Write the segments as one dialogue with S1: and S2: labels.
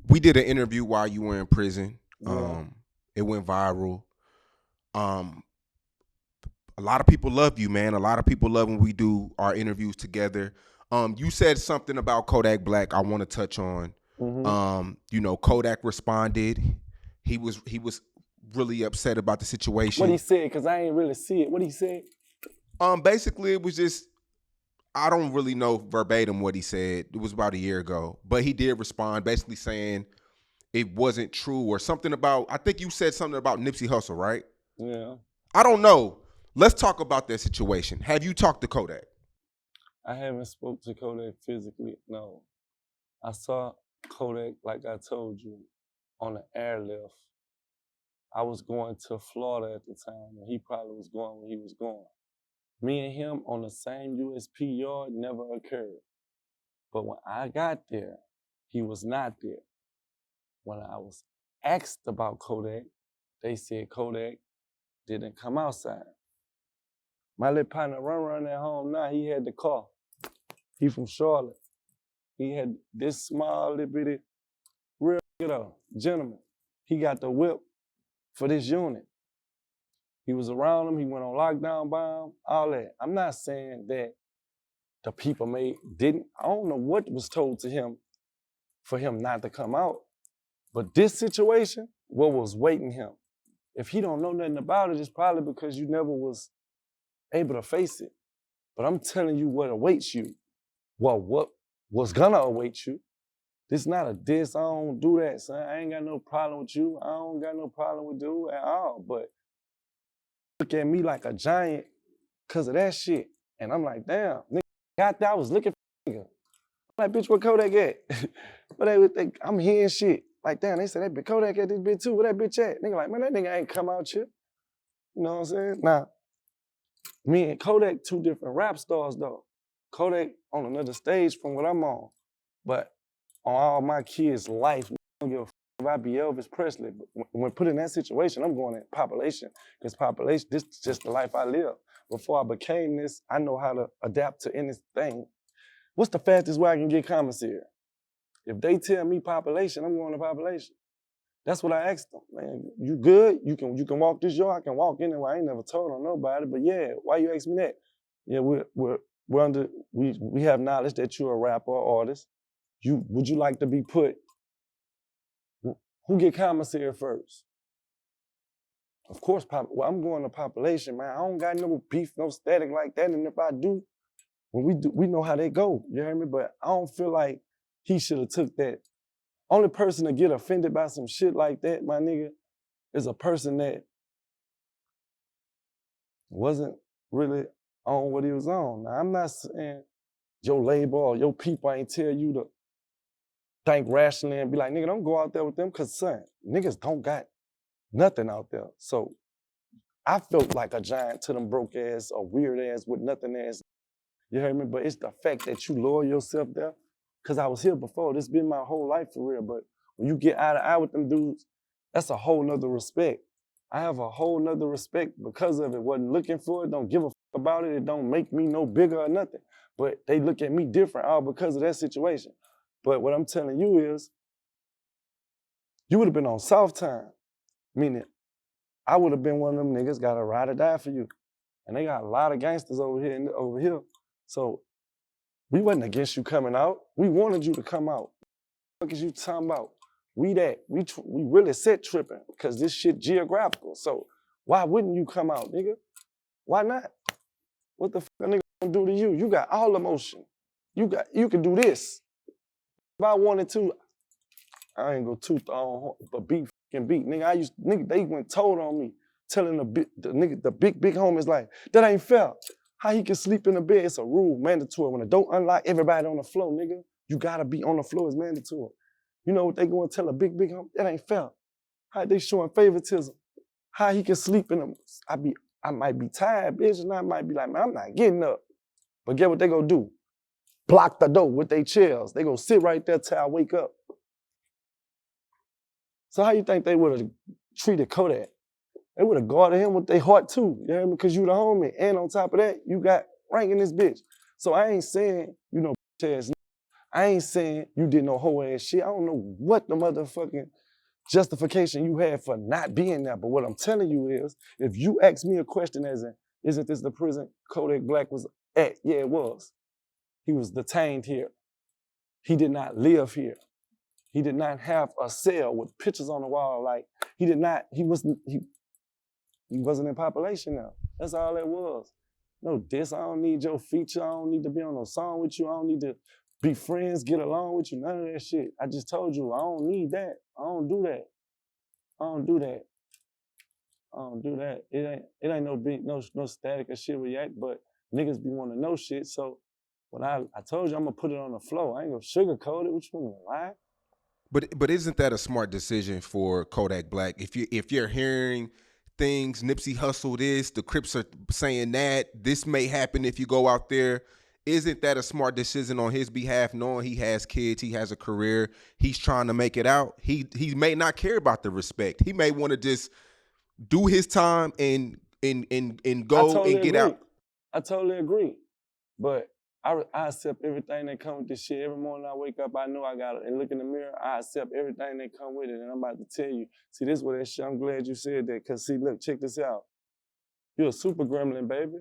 S1: We did an interview while you were in prison.
S2: Yeah.
S1: It went viral. Um, a lot of people love you, man. A lot of people love when we do our interviews together. You said something about Kodak Black I want to touch on.
S2: Mm-hmm.
S1: Kodak responded. He was really upset about the situation.
S2: What he said, because I ain't really see it. What he said?
S1: Basically it was just, I don't really know verbatim what he said. It was about a year ago, but he did respond, basically saying it wasn't true or something about. I think you said something about Nipsey Hussle, right?
S2: Yeah.
S1: I don't know. Let's talk about that situation. Have you talked to Kodak?
S2: I haven't spoke to Kodak physically, no. I saw Kodak, like I told you, on the airlift. I was going to Florida at the time, and he probably was going when he was going. Me and him on the same USP yard never occurred. But when I got there, he was not there. When I was asked about Kodak, they said Kodak didn't come outside. My little partner run at home now, he had the car. He from Charlotte. He had this small little bitty, real gentleman. He got the whip for this unit. He was around him, he went on lockdown by him, all that. I'm not saying that the people didn't. I don't know what was told to him for him not to come out. But this situation, what was waiting him? If he don't know nothing about it, it's probably because you never was able to face it. But I'm telling you what awaits you. Well, what was gonna await you. This not a diss, I don't do that, son. I ain't got no problem with you. I don't got no problem with dude at all. But look at me like a giant because of that shit. And I'm like, damn, nigga, got that, I was looking for nigga. I'm like, bitch, what Kodak at? But they would think, I'm hearing shit. Like, damn, they said that bitch Kodak at this bitch too. Where that bitch at? Nigga like, man, that nigga ain't come out here. You know what I'm saying? Now, me and Kodak, two different rap stars though. Kodak on another stage from what I'm on. But on all my kids' life, I don't give a if I be Elvis Presley. But when put in that situation, I'm going at population. Because population, this is just the life I live. Before I became this, I know how to adapt to anything. What's the fastest way I can get commissary? If they tell me population, I'm going to population. That's what I asked them. Man, you good? You can walk this yard? I can walk anywhere. I ain't never told on nobody, but yeah, why you ask me that? Yeah, we have knowledge that you're a rapper or artist. Would you like to be put? Who get commissary first? Of course, I'm going to population, man. I don't got no beef, no static like that. And if I do, we know how they go. You hear me? But I don't feel like he should have took that. Only person to get offended by some shit like that, my nigga, is a person that wasn't really on what he was on. Now, I'm not saying your label or your people ain't tell you to think rationally and be like, nigga, don't go out there with them, because, son, niggas don't got nothing out there. So I felt like a giant to them broke ass or weird ass with nothing ass. You heard me? But it's the fact that you lower yourself there. Because I was here before. This been my whole life for real. But when you get eye to eye with them dudes, that's a whole nother respect. I have a whole nother respect because of it. Wasn't looking for it, don't give a fuck about it. It don't make me no bigger or nothing. But they look at me different all because of that situation. But what I'm telling you is, you would have been on soft time. Meaning, I would have been one of them niggas got to ride or die for you. And they got a lot of gangsters over here. So we wasn't against you coming out. We wanted you to come out. What is you talking about? We really set tripping because this shit geographical. So why wouldn't you come out, nigga? Why not? What the fuck a nigga gonna do to you? You got all emotion. You can do this. If I wanted to, I ain't go tooth on, but beat. Nigga, they went told on me, telling the big homies like, that ain't fair. How he can sleep in the bed? It's a rule, mandatory. When the door unlock, everybody on the floor, nigga. You gotta be on the floor, it's mandatory. You know what they gonna tell a big homie? That ain't fair. How they showing favoritism? How he can sleep in them? I might be tired, bitch, and I might be like, man, I'm not getting up. But get what they gonna do? Block the door with their chairs. They gonna sit right there till I wake up. So how you think they would have treated Kodak? They would have guarded him with their heart too, you know, because you the homie. And on top of that, you got rank in this bitch. So I ain't saying, you know, ass. I ain't saying you did no whole ass shit. I don't know what the motherfucking justification you had for not being there. But what I'm telling you is, if you ask me a question as in, isn't this the prison Kodak Black was at? Yeah, it was. He was detained here. He did not live here. He did not have a cell with pictures on the wall. Like, he wasn't in population now. That's all it was. No diss, I don't need your feature. I don't need to be on no song with you. I don't need to be friends, get along with you, none of that shit. I just told you, I don't need that. I don't do that. I don't do that. I don't do that. It ain't no big, no static or shit where you at, but niggas be wanting to know shit. So when I told you I'm gonna put it on the floor, I ain't gonna sugarcoat it. What you want me to lie?
S1: But isn't that a smart decision for Kodak Black? If you're hearing things, Nipsey Hussle this, the Crips are saying that, this may happen if you go out there. Isn't that a smart decision on his behalf, knowing he has kids, he has a career, he's trying to make it out? He may not care about the respect. He may want to just do his time and go and get out.
S2: I totally agree. But I accept everything that comes with this shit. Every morning I wake up, I know I got it. And look in the mirror, I accept everything that come with it. And I'm about to tell you. See, this is what that shit, I'm glad you said that. Because see, look, check this out. You're a super gremlin, baby.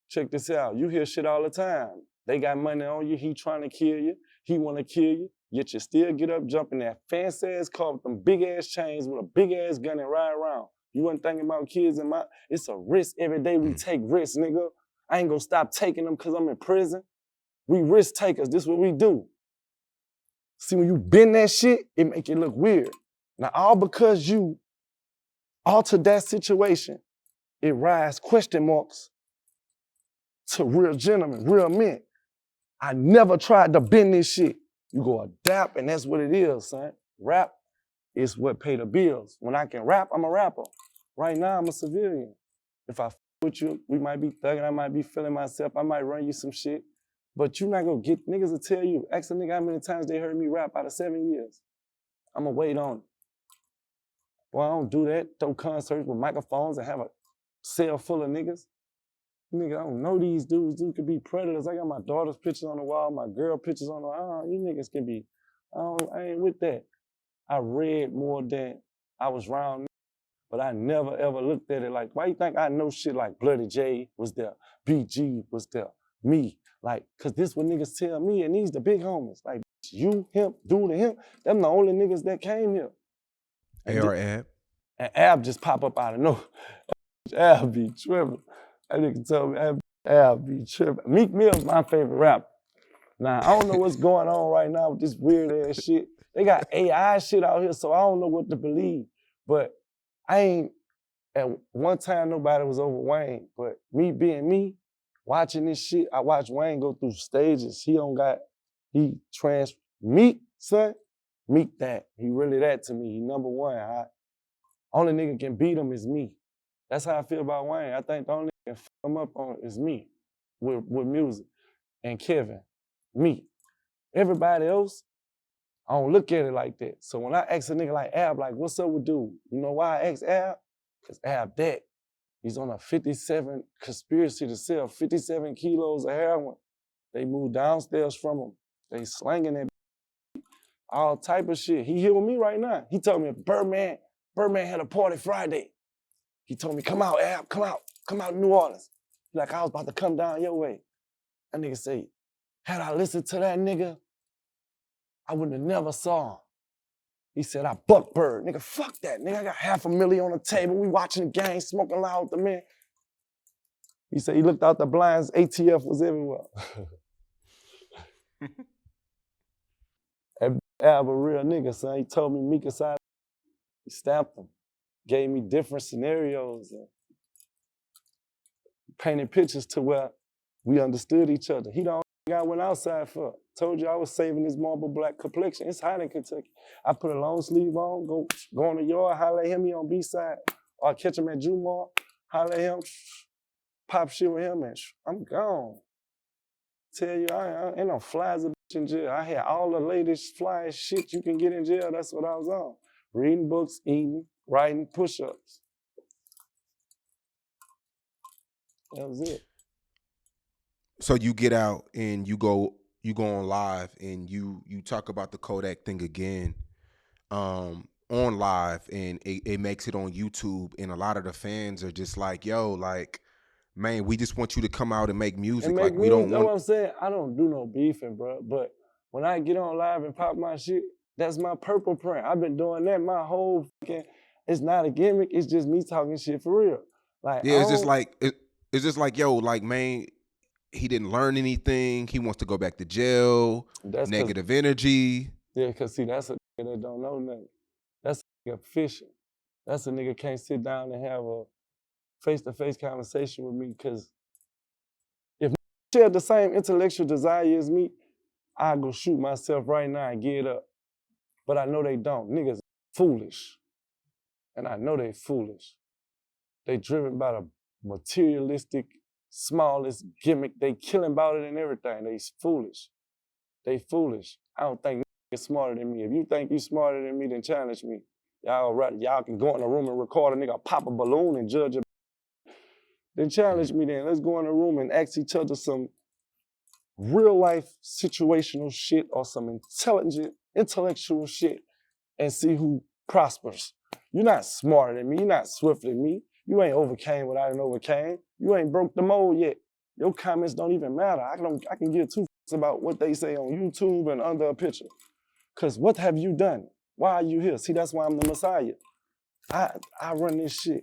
S2: Check this out. You hear shit all the time. They got money on you. He trying to kill you. He want to kill you. Yet you still get up, jump in that fancy-ass car with them big-ass chains with a big-ass gun and ride around. You wasn't thinking about kids in my... It's a risk every day we take risks, nigga. I ain't gonna stop taking them because I'm in prison. We risk takers. This is what we do. See, when you bend that shit, it make it look weird. Now, all because you altered that situation, it rise question marks to real gentlemen, real men. I never tried to bend this shit. You go adapt, and that's what it is, son. Rap is what pay the bills. When I can rap, I'm a rapper. Right now, I'm a civilian. If I with you, we might be thugging, I might be feeling myself, I might run you some shit. But you not gonna get, niggas will tell you, ask a nigga how many times they heard me rap out of 7 years. I'ma wait on it. Well, I don't do that, throw concerts with microphones and have a cell full of niggas. Nigga, I don't know these dudes. Dudes could be predators. I got my daughter's pictures on the wall, my girl pictures on the wall. You niggas can be, I ain't with that. I read more than I was around, but I never ever looked at it like, why you think I know shit like Bloody J was there, BG was there, me? Like, cause this what niggas tell me, and these the big homies. Like, you, him, dude, and him, them the only niggas that came here.
S1: AR Ab.
S2: And Ab just pop up out of nowhere. Ab be tripping. That nigga told me, Ab be tripping. Meek Mill's my favorite rapper. Now, I don't know what's going on right now with this weird ass shit. They got AI shit out here, so I don't know what to believe. But I ain't, at one time nobody was over Wayne, but me being me, watching this shit, I watched Wayne go through stages. Meek, son, Meek that. He really that to me. He number one. Only nigga can beat him is me. That's how I feel about Wayne. I think the only nigga can fuck him up on is me with music. And Kevin, me. Everybody else, I don't look at it like that. So when I ask a nigga like Ab, like, what's up with dude? You know why I ask Ab? Because Ab dead. He's on a 57 conspiracy to sell 57 kilos of heroin. They moved downstairs from him. They slanging that all type of shit. He here with me right now. He told me Birdman had a party Friday. He told me, come out, Ab, come out to New Orleans. Like I was about to come down your way. That nigga say, had I listened to that nigga, I wouldn't have never saw him. He said, I buck Bird. Nigga, fuck that. Nigga, I got $500,000 on the table. We watching the game, smoking loud with the man. He said he looked out the blinds, ATF was everywhere. That Ab a real nigga, son. He told me Mika side. He stamped him. Gave me different scenarios and painted pictures to where we understood each other. He the only guy I went outside for. Told you I was saving this marble black complexion. It's hot in Kentucky. I put a long sleeve on, go in the yard, holler at him, he on B-side. Or I catch him at Jumar, holler at him, pop shit with him, and I'm gone. Tell you, I ain't no flies a bitch in jail. I had all the latest fly shit you can get in jail. That's what I was on. Reading books, eating, writing, push-ups. That was it.
S1: So you get out and you go on live and you talk about the Kodak thing again on live, and it makes it on YouTube, and a lot of the fans are just like, yo, like, man, we just want you to come out and make music.
S2: And make
S1: Like, we
S2: music,
S1: don't
S2: that's
S1: want.
S2: what I'm saying. I don't do no beefing, bro. But when I get on live and pop my shit, that's my purple print. I've been doing that my whole fucking, it's not a gimmick, it's just me talking shit for real. Like,
S1: Yeah, it's just like it's just like, yo, like, man, he didn't learn anything. He wants to go back to jail.
S2: that's
S1: Negative energy.
S2: Yeah, cause see, that's a nigga that don't know nothing. That's a nigga fishing. That's a nigga can't sit down and have a face-to-face conversation with me, cause if she had the same intellectual desire as me, I'd go shoot myself right now and get up. But I know they don't. Niggas foolish. And I know they foolish. They driven by the materialistic, smallest gimmick. They killing about it and everything. They foolish. They foolish. I don't think niggas smarter than me. If you think you smarter than me, then challenge me. Y'all can go in a room and record a nigga pop a balloon and judge it. Then challenge me then. Let's go in a room and ask each other some real life situational shit or some intellectual shit and see who prospers. You're not smarter than me. You're not swifter than me. You ain't overcame what I done overcame. You ain't broke the mold yet. Your comments don't even matter. I can give two fucks about what they say on YouTube and under a picture. Cause what have you done? Why are you here? See, that's why I'm the Messiah. I run this shit.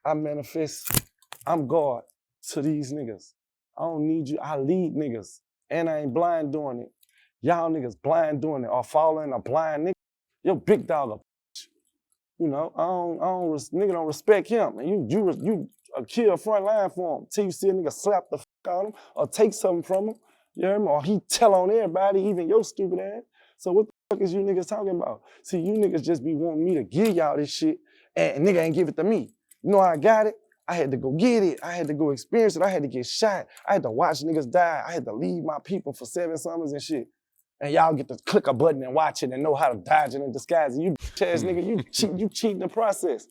S2: I manifest. I'm God to these niggas. I don't need you. I lead niggas. And I ain't blind doing it. Y'all niggas blind doing it or following a blind nigga. Your big dog a bitch. You know, nigga don't respect him. And you kill front line for him till you see a nigga slap the fuck out of him or take something from him. You hear me? Or he tell on everybody, even your stupid ass. So what the fuck is you niggas talking about? See, you niggas just be wanting me to give y'all this shit and nigga ain't give it to me. You know how I got it? I had to go get it. I had to go experience it. I had to get shot. I had to watch niggas die. I had to leave my people for 7 summers and shit. And y'all get to click a button and watch it and know how to dodge it and disguise it. You bitch ass nigga, you cheating the process.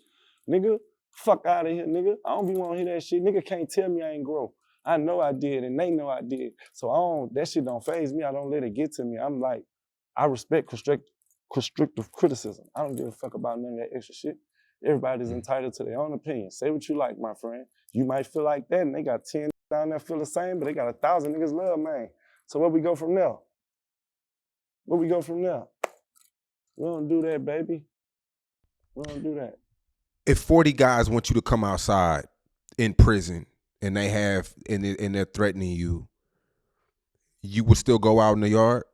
S2: Nigga, fuck out of here, nigga. I don't be wanting to hear that shit. Nigga can't tell me I ain't grow. I know I did and they know I did. So that shit don't faze me. I don't let it get to me. I'm like, I respect constructive criticism. I don't give a fuck about none of that extra shit. Everybody's entitled to their own opinion. Say what you like, my friend. You might feel like that, and they got 10 down there feel the same, but they got 1,000 niggas love, man. So where we go from there? Where we go from there? We don't do that, baby. We don't do that.
S1: If 40 guys want you to come outside in prison and they're threatening you, you would still go out in the yard?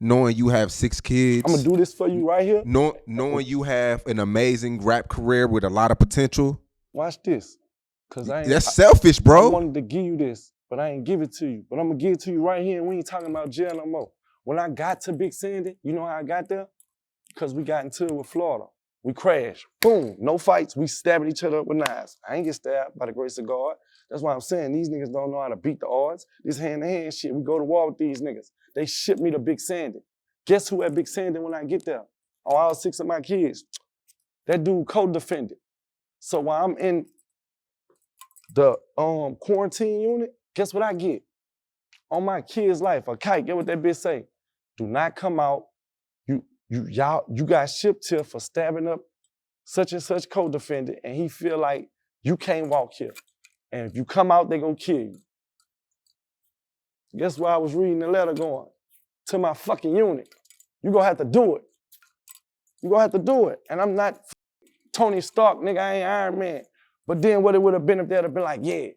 S1: Knowing you have 6 kids.
S2: I'm gonna do this for you right here.
S1: Knowing you have an amazing rap career with a lot of potential.
S2: Watch this. Cause
S1: that's selfish, bro.
S2: I wanted to give you this, but I ain't give it to you. But I'm gonna give it to you right here, and we ain't talking about jail no more. When I got to Big Sandy, you know how I got there? Because we got into it with Florida. We crashed. Boom. No fights. We stabbing each other up with knives. I ain't get stabbed by the grace of God. That's why I'm saying these niggas don't know how to beat the odds. This hand-to-hand shit, we go to war with these niggas. They ship me to Big Sandy. Guess who at Big Sandy when I get there? Oh, all 6 of my kids. That dude co-defended. So while I'm in the quarantine unit, guess what I get? On my kid's life, a kite, get what that bitch say? Do not come out. You got shipped here for stabbing up such and such co-defendant, and he feel like you can't walk here. And if you come out, they gonna kill you. Guess where I was reading the letter going? To my fucking unit. You gonna have to do it. You gonna have to do it. And I'm not Tony Stark, nigga, I ain't Iron Man. But then what it would have been if they'd have been like, yeah,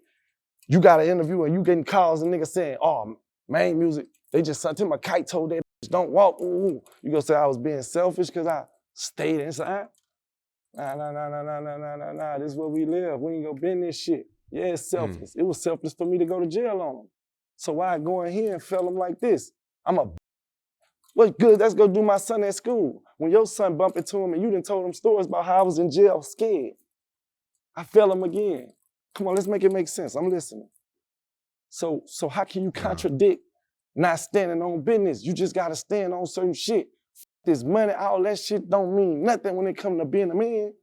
S2: you got an interview and you getting calls and niggas saying, oh, Maine Musik, they just sent him a kite, told that bitch don't walk. Ooh. You gonna say I was being selfish because I stayed inside? Nah. This is where we live. We ain't gonna bend this shit. Yeah, it's selfless. It was selfless for me to go to jail on them. So why I go in here and feel them like this? What's good? Let's go do my son at school. When your son bump into him and you done told him stories about how I was in jail scared, I feel him again. Come on, let's make it make sense. I'm listening. So how can you contradict not standing on business? You just gotta stand on certain shit. This money, all that shit don't mean nothing when it comes to being a man.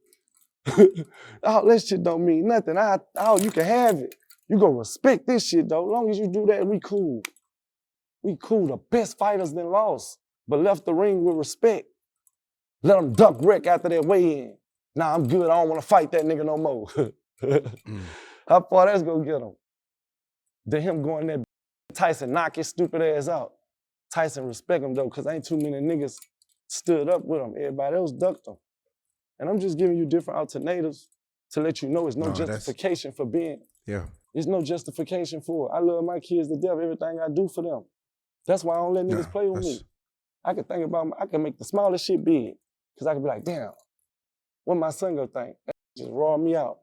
S2: All that shit don't mean nothing. You can have it. You go respect this shit, though. As long as you do that, we cool. We cool. The best fighters then lost, but left the ring with respect. Let them duck wreck after that weigh-in. Nah, I'm good. I don't want to fight that nigga no more. How far that's gonna get him? Then him going there, Tyson knock his stupid ass out. Tyson respect him though, because ain't too many niggas stood up with him. Everybody else ducked him. And I'm just giving you different alternatives to let you know it's no justification for being.
S1: Yeah.
S2: There's no justification for it. I love my kids to death, everything I do for them. That's why I don't let niggas play with me. I can think about, I can make the smallest shit big. Because I can be like, damn, what my son gonna think? That just raw me out.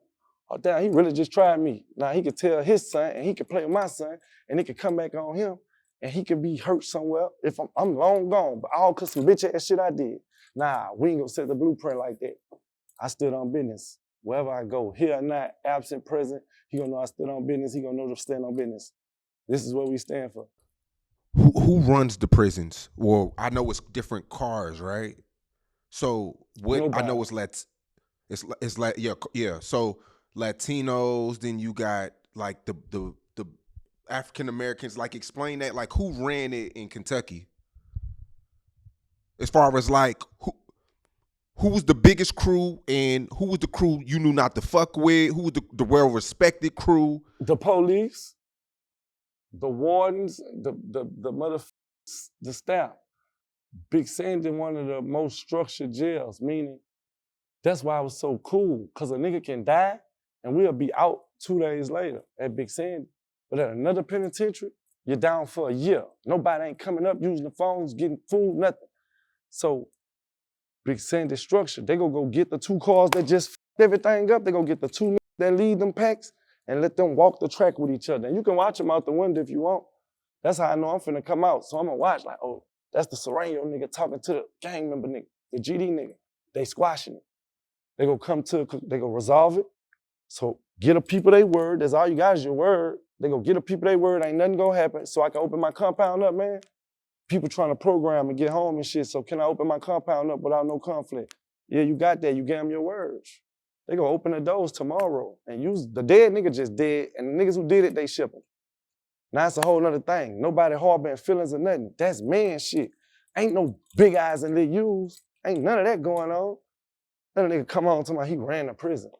S2: Oh, damn, he really just tried me. Now he could tell his son, and he could play with my son, and it could come back on him, and he could be hurt somewhere if I'm long gone, but all because some bitch ass shit I did. Nah, we ain't gonna set the blueprint like that. I stood on business. Wherever I go, here or not, absent, present, he gonna know I stood on business, he gonna know to stand on business. This is what we stand for.
S1: Who runs the prisons? Well, I know it's different cars, right? So what
S2: Nobody.
S1: I know it's like yeah. So Latinos, then you got like the African Americans. Like explain that. Like who ran it in Kentucky? As far as like who was the biggest crew and who was the crew you knew not to fuck with? Who was the well respected crew?
S2: The police, the wardens, the staff. Big Sandy, one of the most structured jails, meaning that's why it was so cool, because a nigga can die and we'll be out 2 days later at Big Sandy. But at another penitentiary, you're down for a year. Nobody ain't coming up using the phones, getting food, nothing. So Big Sandy structure, they gonna go get the 2 cars that just f***ed everything up. They gonna get the 2 niggas that lead them packs and let them walk the track with each other. And you can watch them out the window if you want. That's how I know I'm finna come out. So I'm gonna watch like, oh, that's the Sereno nigga talking to the gang member nigga, the GD nigga. They squashing it. They gonna come to, they gonna resolve it. So get a people they word. That's all you got is your word. They gonna get a people they word. Ain't nothing gonna happen. So I can open my compound up, man. People trying to program and get home and shit. So can I open my compound up without no conflict? Yeah, you got that. You gave them your words. They gonna open the doors tomorrow and use the dead nigga just dead, and the niggas who did it, they ship them. Now it's a whole nother thing. Nobody harboring feelings or nothing. That's man shit. Ain't no big eyes and little U's. Ain't none of that going on. Then a nigga come on to me, he ran to prison.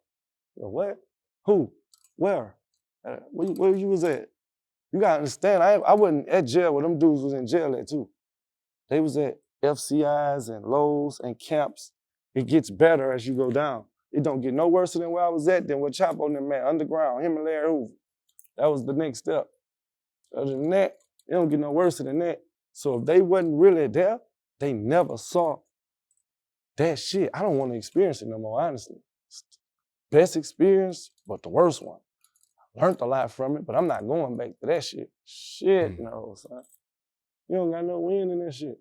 S2: Yo, what? Who? Where? Where you was at? You gotta understand, I wasn't at jail where them dudes was in jail at too. They was at FCIs and Lowe's and camps. It gets better as you go down. It don't get no worse than where I was at than where Chapo and them at, underground, him and Larry Hoover. That was the next step. Other than that, it don't get no worse than that. So if they wasn't really there, they never saw that shit. I don't want to experience it no more, honestly. Best experience, but the worst one. I learned a lot from it, but I'm not going back to that shit. Shit, no, son. You don't got no win in that shit.